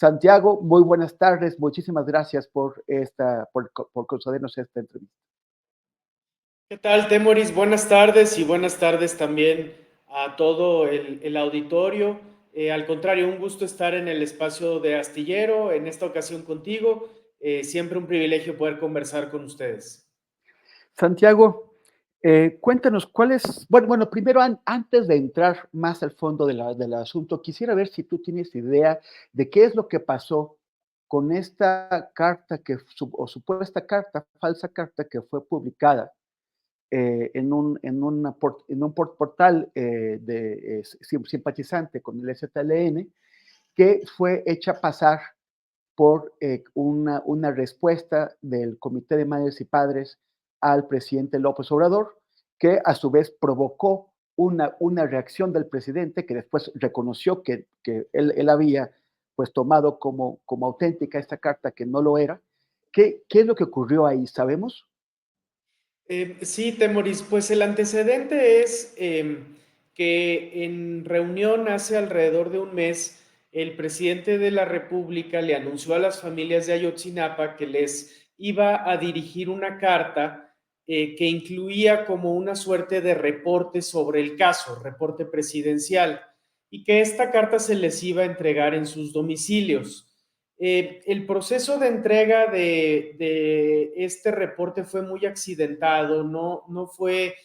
Santiago, muy buenas tardes. Muchísimas gracias por concedernos esta entrevista. ¿Qué tal, Temoris? Buenas tardes y buenas tardes también a todo el auditorio. Al contrario, un gusto estar en el espacio de Astillero, en esta ocasión contigo. Siempre un privilegio poder conversar con ustedes. Santiago, cuéntanos bueno, primero antes de entrar más al fondo del asunto, quisiera ver si tú tienes idea de qué es lo que pasó con esta carta o supuesta carta, falsa carta que fue publicada en un portal simpatizante con el ZLN, que fue hecha pasar por una respuesta del Comité de Madres y Padres al presidente López Obrador, que a su vez provocó una reacción del presidente que después reconoció que él había pues tomado como auténtica esta carta que no lo era. ¿Qué es lo que ocurrió ahí? ¿Sabemos? Sí, Temoris, pues el antecedente es que en reunión hace alrededor de un mes, el presidente de la República le anunció a las familias de Ayotzinapa que les iba a dirigir una carta que incluía como una suerte de reporte sobre el caso, reporte presidencial, y que esta carta se les iba a entregar en sus domicilios. El proceso de entrega de este reporte fue muy accidentado, no fue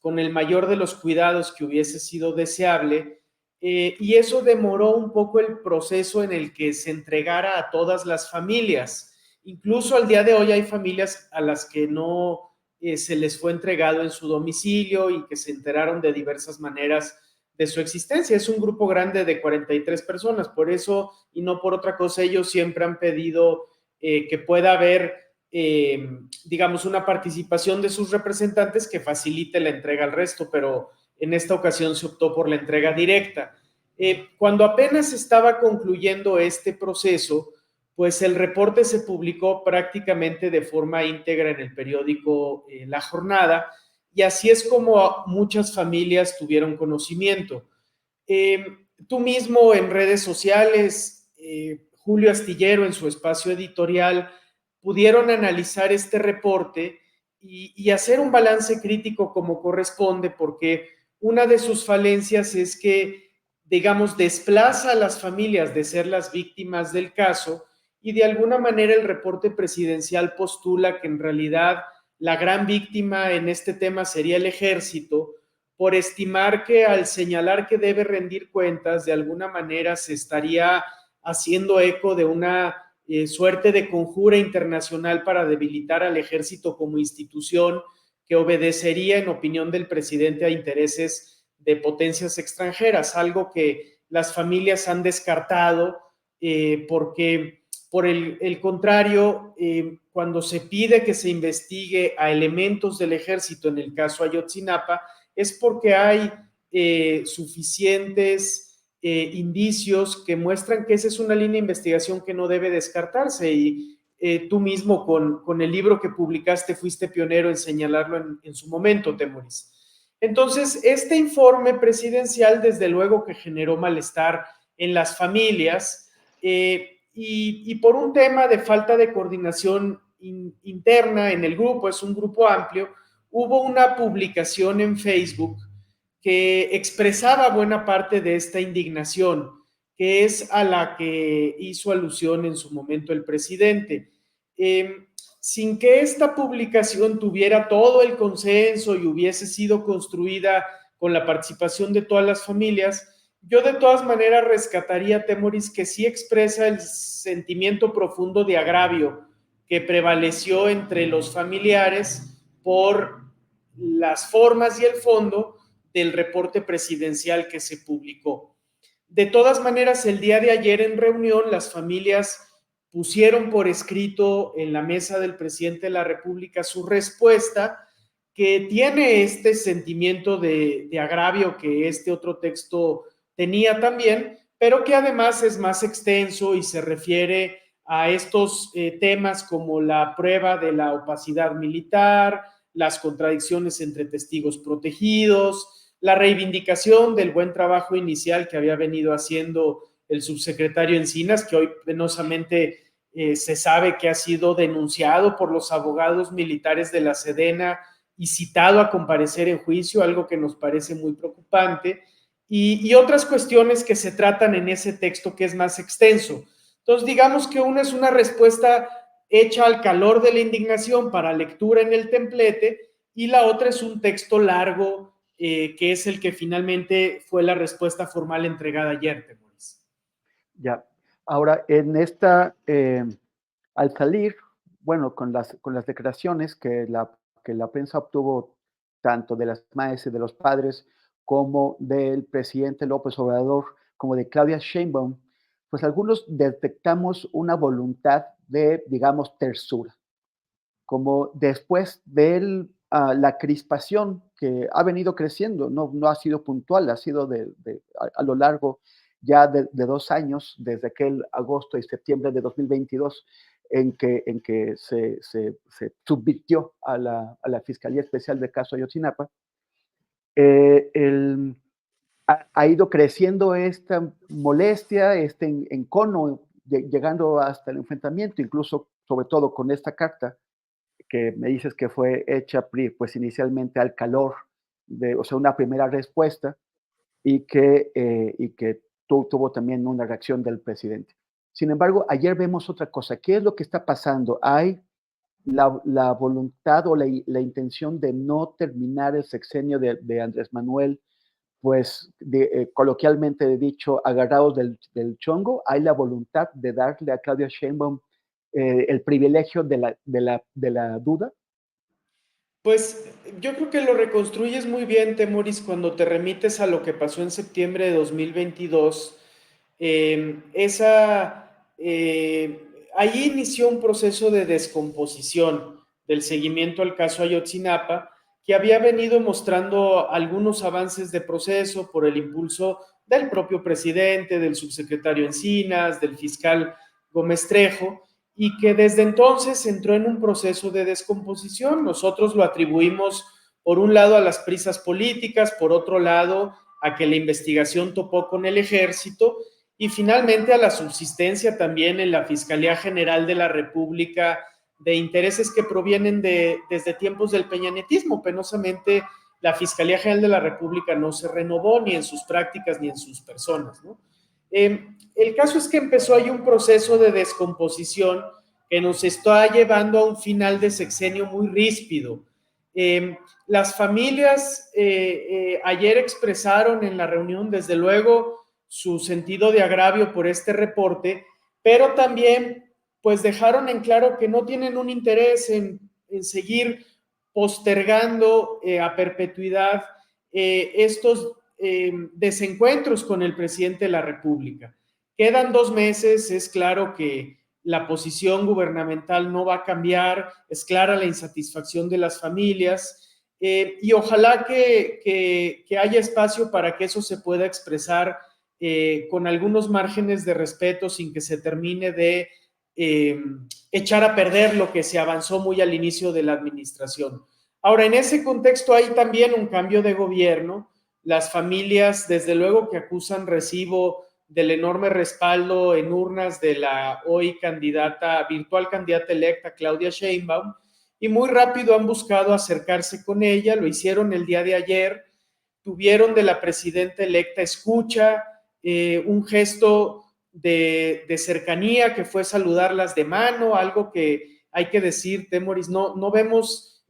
con el mayor de los cuidados que hubiese sido deseable, y eso demoró un poco el proceso en el que se entregara a todas las familias. Incluso al día de hoy hay familias a las que no se les fue entregado en su domicilio y que se enteraron de diversas maneras de su existencia. Es un grupo grande de 43 personas, por eso y no por otra cosa, ellos siempre han pedido que pueda haber, digamos, una participación de sus representantes que facilite la entrega al resto, pero en esta ocasión se optó por la entrega directa. Cuando apenas estaba concluyendo este proceso, pues el reporte se publicó prácticamente de forma íntegra en el periódico La Jornada, y así es como muchas familias tuvieron conocimiento. Tú mismo en redes sociales, Julio Astillero en su espacio editorial, pudieron analizar este reporte y hacer un balance crítico como corresponde, porque una de sus falencias es que, digamos, desplaza a las familias de ser las víctimas del caso, y de alguna manera el reporte presidencial postula que en realidad la gran víctima en este tema sería el ejército, por estimar que al señalar que debe rendir cuentas, de alguna manera se estaría haciendo eco de una suerte de conjura internacional para debilitar al ejército como institución que obedecería, en opinión del presidente, a intereses de potencias extranjeras, algo que las familias han descartado porque, por el contrario, cuando se pide que se investigue a elementos del ejército en el caso Ayotzinapa, es porque hay suficientes indicios que muestran que esa es una línea de investigación que no debe descartarse, y tú mismo con el libro que publicaste fuiste pionero en señalarlo en su momento, Temoris. Entonces, este informe presidencial desde luego que generó malestar en las familias, y por un tema de falta de coordinación interna en el grupo, es un grupo amplio, hubo una publicación en Facebook que expresaba buena parte de esta indignación, que es a la que hizo alusión en su momento el presidente. Sin que esta publicación tuviera todo el consenso y hubiese sido construida con la participación de todas las familias, yo de todas maneras rescataría, Temoris, que sí expresa el sentimiento profundo de agravio que prevaleció entre los familiares por las formas y el fondo del reporte presidencial que se publicó. De todas maneras, el día de ayer en reunión, las familias pusieron por escrito en la mesa del presidente de la República su respuesta, que tiene este sentimiento de agravio que este otro texto tenía también, pero que además es más extenso y se refiere a estos temas como la prueba de la opacidad militar, las contradicciones entre testigos protegidos, la reivindicación del buen trabajo inicial que había venido haciendo el subsecretario Encinas, que hoy penosamente se sabe que ha sido denunciado por los abogados militares de la Sedena y citado a comparecer en juicio, algo que nos parece muy preocupante, y otras cuestiones que se tratan en ese texto que es más extenso. Entonces, digamos que una es una respuesta hecha al calor de la indignación para lectura en el templete, y la otra es un texto largo, que es el que finalmente fue la respuesta formal entregada ayer, Temoris. Ya. Ahora, en esta, al salir, bueno, con las declaraciones que la prensa obtuvo tanto de las madres y de los padres, como del presidente López Obrador, como de Claudia Sheinbaum, pues algunos detectamos una voluntad de, digamos, tersura, como después de la crispación que ha venido creciendo, no ha sido puntual, ha sido a lo largo ya de 2 años, desde aquel agosto y septiembre de 2022, en que se subvirtió a la Fiscalía Especial del caso Ayotzinapa. eh, el, ha ido creciendo esta molestia, este encono, llegando hasta el enfrentamiento, incluso sobre todo con esta carta que me dices que fue hecha pues inicialmente al calor o sea, una primera respuesta y que tuvo también una reacción del presidente. Sin embargo, ayer vemos otra cosa. ¿Qué es lo que está pasando? Hay la voluntad o la intención de no terminar el sexenio de Andrés Manuel, pues coloquialmente dicho, agarrados del chongo. Hay la voluntad de darle a Claudia Sheinbaum el privilegio de la duda. Pues yo creo que lo reconstruyes muy bien, Temoris, cuando te remites a lo que pasó en septiembre de 2022. Ahí inició un proceso de descomposición del seguimiento al caso Ayotzinapa, que había venido mostrando algunos avances de proceso por el impulso del propio presidente, del subsecretario Encinas, del fiscal Gómez Trejo, y que desde entonces entró en un proceso de descomposición. Nosotros lo atribuimos, por un lado, a las prisas políticas, por otro lado, a que la investigación topó con el ejército, y finalmente a la subsistencia también en la Fiscalía General de la República de intereses que provienen desde tiempos del peñanetismo. Penosamente, la Fiscalía General de la República no se renovó ni en sus prácticas ni en sus personas, ¿no? El caso es que empezó ahí un proceso de descomposición que nos está llevando a un final de sexenio muy ríspido. Las familias ayer expresaron en la reunión, desde luego, su sentido de agravio por este reporte, pero también pues dejaron en claro que no tienen un interés en seguir postergando a perpetuidad estos desencuentros con el presidente de la República. Quedan 2 meses, es claro que la posición gubernamental no va a cambiar, es clara la insatisfacción de las familias, y ojalá que haya espacio para que eso se pueda expresar con algunos márgenes de respeto sin que se termine de echar a perder lo que se avanzó muy al inicio de la administración. Ahora, en ese contexto hay también un cambio de gobierno. Las familias, desde luego, que acusan recibo del enorme respaldo en urnas de la hoy virtual candidata electa Claudia Sheinbaum, y muy rápido han buscado acercarse con ella. Lo hicieron el día de ayer, tuvieron de la presidenta electa escucha, un gesto de cercanía que fue saludarlas de mano, algo que hay que decir, Temoris, no vemos,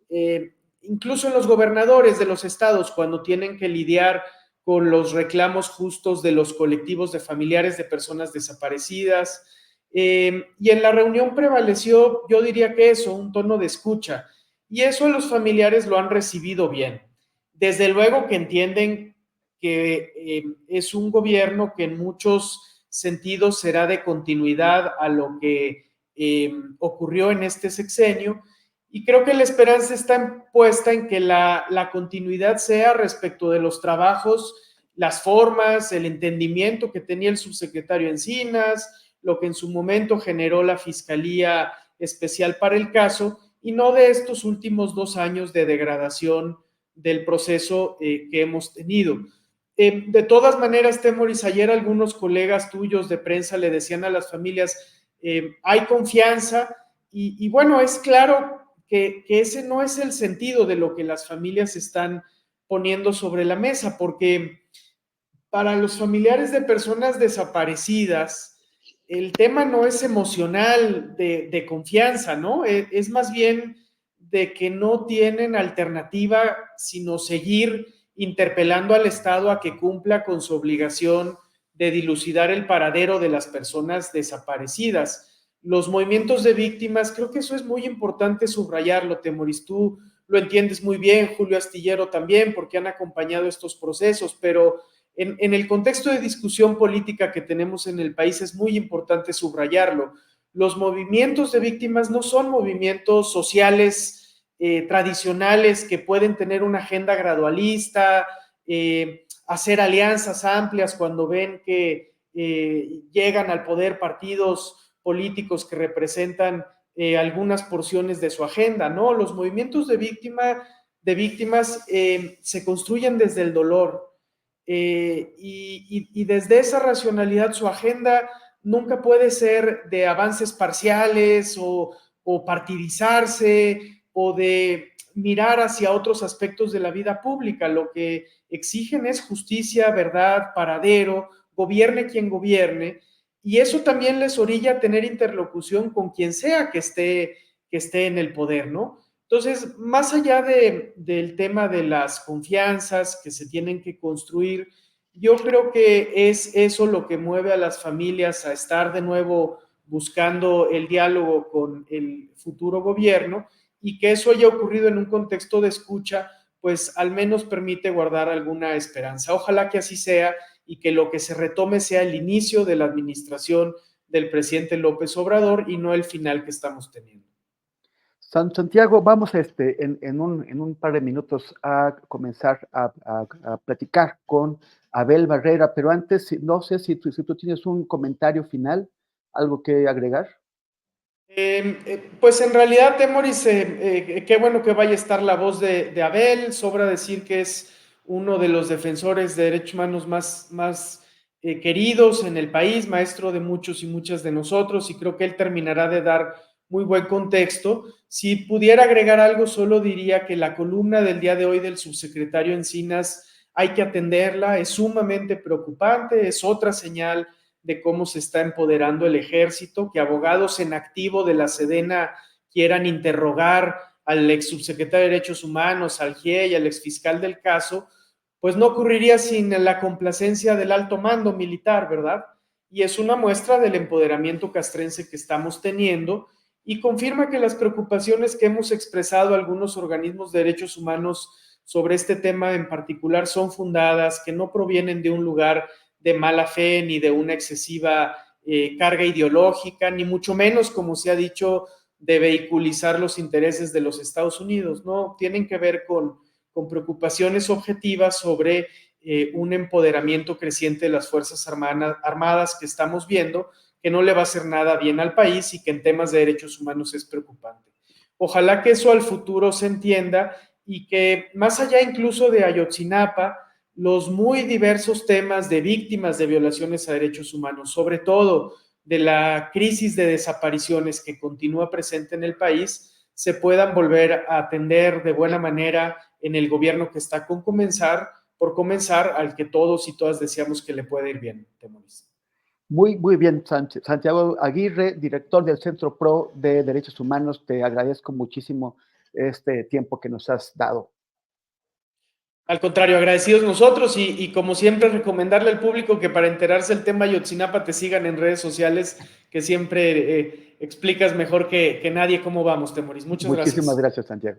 incluso en los gobernadores de los estados, cuando tienen que lidiar con los reclamos justos de los colectivos de familiares de personas desaparecidas. Y en la reunión prevaleció, yo diría que eso, un tono de escucha, y eso los familiares lo han recibido bien. Desde luego que entienden que es un gobierno que en muchos sentidos será de continuidad a lo que ocurrió en este sexenio, y creo que la esperanza está puesta en que la continuidad sea respecto de los trabajos, las formas, el entendimiento que tenía el subsecretario Encinas, lo que en su momento generó la Fiscalía Especial para el caso, y no de estos últimos 2 años de degradación del proceso que hemos tenido. De todas maneras, Temoris, ayer algunos colegas tuyos de prensa le decían a las familias, hay confianza y bueno, es claro que ese no es el sentido de lo que las familias están poniendo sobre la mesa, porque para los familiares de personas desaparecidas, el tema no es emocional de confianza, ¿no? Es más bien de que no tienen alternativa sino seguir interpelando al Estado a que cumpla con su obligación de dilucidar el paradero de las personas desaparecidas. Los movimientos de víctimas, creo que eso es muy importante subrayarlo, Temoris. Tú lo entiendes muy bien, Julio Astillero también, porque han acompañado estos procesos, pero en el contexto de discusión política que tenemos en el país es muy importante subrayarlo. Los movimientos de víctimas no son movimientos sociales tradicionales que pueden tener una agenda gradualista, hacer alianzas amplias cuando ven que llegan al poder partidos políticos que representan algunas porciones de su agenda, ¿no? Los movimientos de víctimas se construyen desde el dolor, y desde esa racionalidad su agenda nunca puede ser de avances parciales o partidizarse o de mirar hacia otros aspectos de la vida pública. Lo que exigen es justicia, verdad, paradero, gobierne quien gobierne, y eso también les orilla a tener interlocución con quien sea que esté en el poder, ¿no? Entonces, más allá del tema de las confianzas que se tienen que construir, yo creo que es eso lo que mueve a las familias a estar de nuevo buscando el diálogo con el futuro gobierno, y que eso haya ocurrido en un contexto de escucha, pues al menos permite guardar alguna esperanza. Ojalá que así sea y que lo que se retome sea el inicio de la administración del presidente López Obrador y no el final que estamos teniendo. Santiago, vamos en un par de minutos a comenzar a platicar con Abel Barrera, pero antes, no sé si tú tienes un comentario final, algo que agregar. Pues en realidad, Temoris, qué bueno que vaya a estar la voz de Abel. Sobra decir que es uno de los defensores de derechos humanos más queridos en el país, maestro de muchos y muchas de nosotros, y creo que él terminará de dar muy buen contexto. Si pudiera agregar algo, solo diría que la columna del día de hoy del subsecretario Encinas hay que atenderla, es sumamente preocupante, es otra señal de cómo se está empoderando el ejército, que abogados en activo de la Sedena quieran interrogar al ex subsecretario de Derechos Humanos, al GIE y al exfiscal del caso, pues no ocurriría sin la complacencia del alto mando militar, ¿verdad? Y es una muestra del empoderamiento castrense que estamos teniendo y confirma que las preocupaciones que hemos expresado algunos organismos de derechos humanos sobre este tema en particular son fundadas, que no provienen de un lugar de mala fe ni de una excesiva carga ideológica, ni mucho menos, como se ha dicho, de vehiculizar los intereses de los Estados Unidos, ¿no? Tienen que ver con preocupaciones objetivas sobre un empoderamiento creciente de las Fuerzas Armadas que estamos viendo, que no le va a hacer nada bien al país y que en temas de derechos humanos es preocupante. Ojalá que eso al futuro se entienda y que más allá incluso de Ayotzinapa, los muy diversos temas de víctimas de violaciones a derechos humanos, sobre todo de la crisis de desapariciones que continúa presente en el país, se puedan volver a atender de buena manera en el gobierno que está por comenzar, al que todos y todas deseamos que le pueda ir bien, Temoris. Muy bien, Santiago Aguirre, director del Centro PRO de Derechos Humanos, te agradezco muchísimo este tiempo que nos has dado. Al contrario, agradecidos nosotros y como siempre recomendarle al público que para enterarse del tema Ayotzinapa te sigan en redes sociales, que siempre explicas mejor que nadie cómo vamos, Temoris. Muchas Muchísimas gracias. gracias, Santiago.